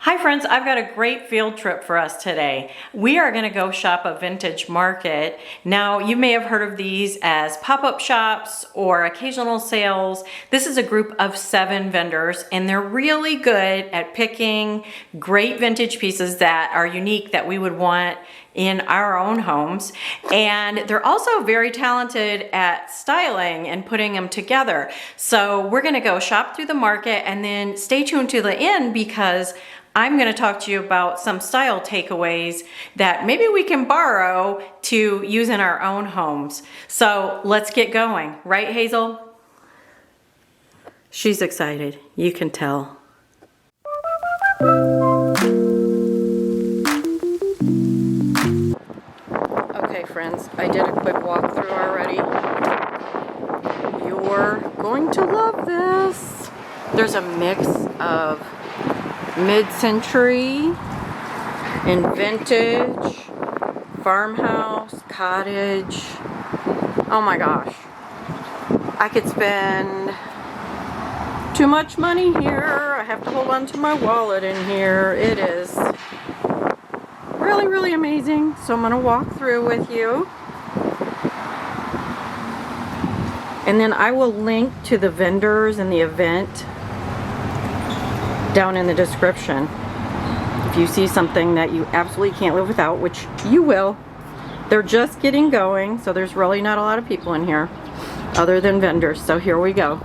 Hi friends, I've got a great field trip for us today. We are going to go shop a vintage market. Now, you may have heard of these as pop-up shops or occasional sales. This is a group of 7 vendors and they're really good at picking great vintage pieces that are unique that we would want in our own homes. And they're also very talented at styling and putting them together. So we're going to go shop through the market and then stay tuned to the end because I'm going to talk to you about some style takeaways that maybe we can borrow to use in our own homes. So let's get going. Right, Hazel? She's excited. You can tell. Okay, friends, I did a quick walkthrough already. You're going to love this. There's a mix of mid-century and vintage, farmhouse, cottage. Oh my gosh. I could spend too much money here. I have to hold on to my wallet in here. It is really, really amazing. So I'm going to walk through with you. And then I will link to the vendors and the event down in the description. If you see something that you absolutely can't live without, which you will, they're just getting going, so there's really not a lot of people in here other than vendors. So here we go.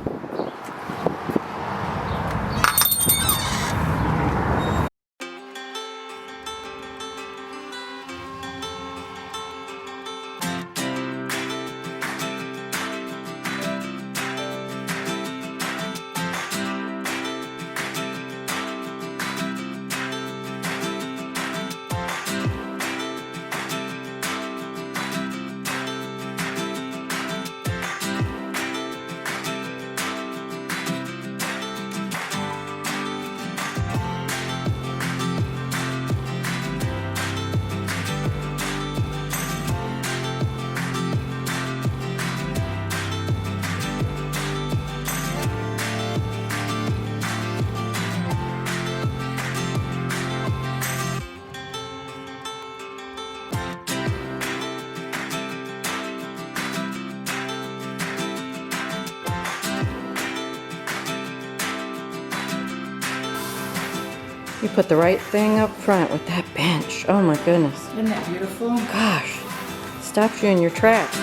You put the right thing up front with that bench. Oh my goodness. Isn't that beautiful? Gosh, stops you in your tracks.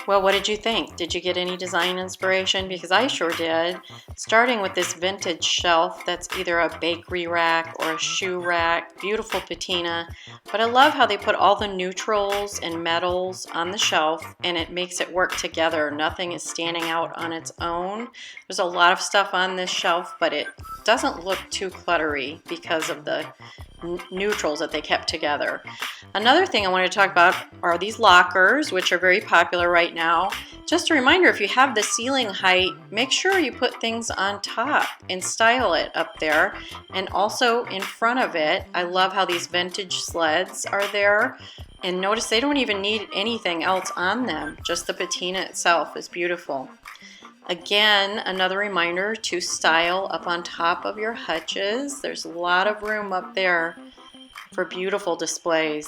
Well, what did you think? Did you get any design inspiration? Because I sure did. Starting with this vintage shelf that's either a bakery rack or a shoe rack, beautiful patina. But I love how they put all the neutrals and metals on the shelf and it makes it work together. Nothing is standing out on its own. There's a lot of stuff on this shelf, but it doesn't look too cluttery because of the neutrals that they kept together. Another thing I want to talk about are these lockers, which are very popular right now. Just a reminder, if you have the ceiling height, make sure you put things on top and style it up there. And also in front of it, I love how these vintage sleds are there. And notice they don't even need anything else on them. Just the patina itself is beautiful. Again, another reminder to style up on top of your hutches. There's a lot of room up there for beautiful displays.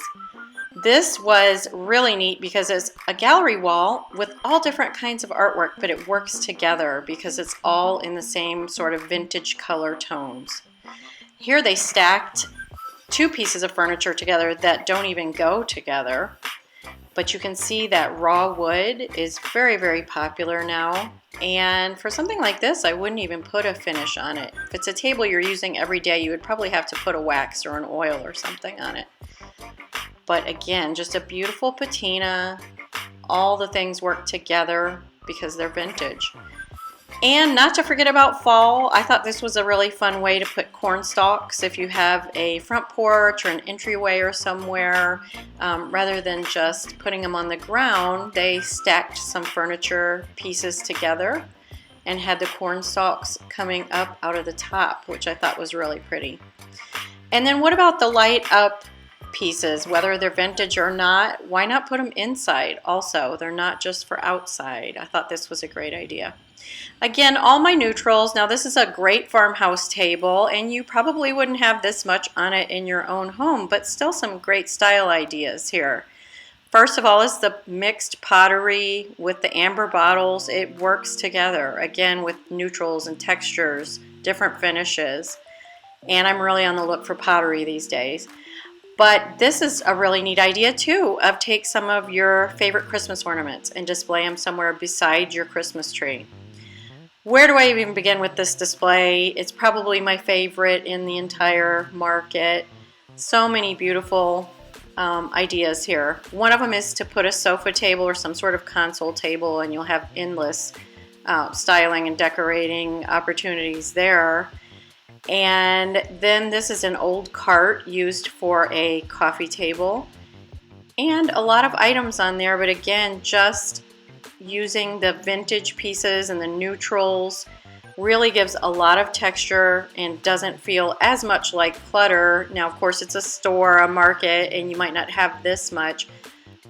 This was really neat because it's a gallery wall with all different kinds of artwork, but it works together because it's all in the same sort of vintage color tones. Here they stacked two pieces of furniture together that don't even go together. But you can see that raw wood is very, very popular now. And for something like this, I wouldn't even put a finish on it. If it's a table you're using every day, you would probably have to put a wax or an oil or something on it. But again, just a beautiful patina. All the things work together because they're vintage. And not to forget about fall, I thought this was a really fun way to put corn stalks if you have a front porch or an entryway or somewhere. Rather than just putting them on the ground, they stacked some furniture pieces together and had the corn stalks coming up out of the top, which I thought was really pretty. And then what about the light up pieces, whether they're vintage or not? Why not put them inside also? They're not just for outside. I thought this was a great idea. Again, all my neutrals. Now this is a great farmhouse table and you probably wouldn't have this much on it in your own home, but still some great style ideas here. First of all is the mixed pottery with the amber bottles. It works together, again, with neutrals and textures, different finishes. And I'm really on the look for pottery these days. But this is a really neat idea too, of take some of your favorite Christmas ornaments and display them somewhere beside your Christmas tree. Where do I even begin with this display? It's probably my favorite in the entire market. So many beautiful ideas here. One of them is to put a sofa table or some sort of console table and you'll have endless styling and decorating opportunities there. And then this is an old cart used for a coffee table. And a lot of items on there, but again, just using the vintage pieces and the neutrals really gives a lot of texture and doesn't feel as much like clutter. Now, of course, it's a store, a market, and you might not have this much.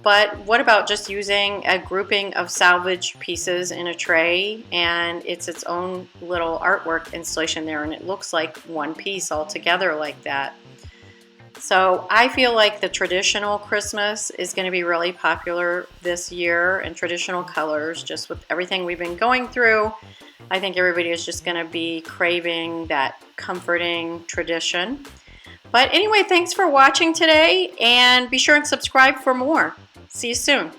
But what about just using a grouping of salvage pieces in a tray and it's its own little artwork installation there and it looks like one piece all together like that. So I feel like the traditional Christmas is going to be really popular this year and traditional colors, just with everything we've been going through. I think everybody is just going to be craving that comforting tradition. But anyway, thanks for watching today and be sure and subscribe for more. See you soon.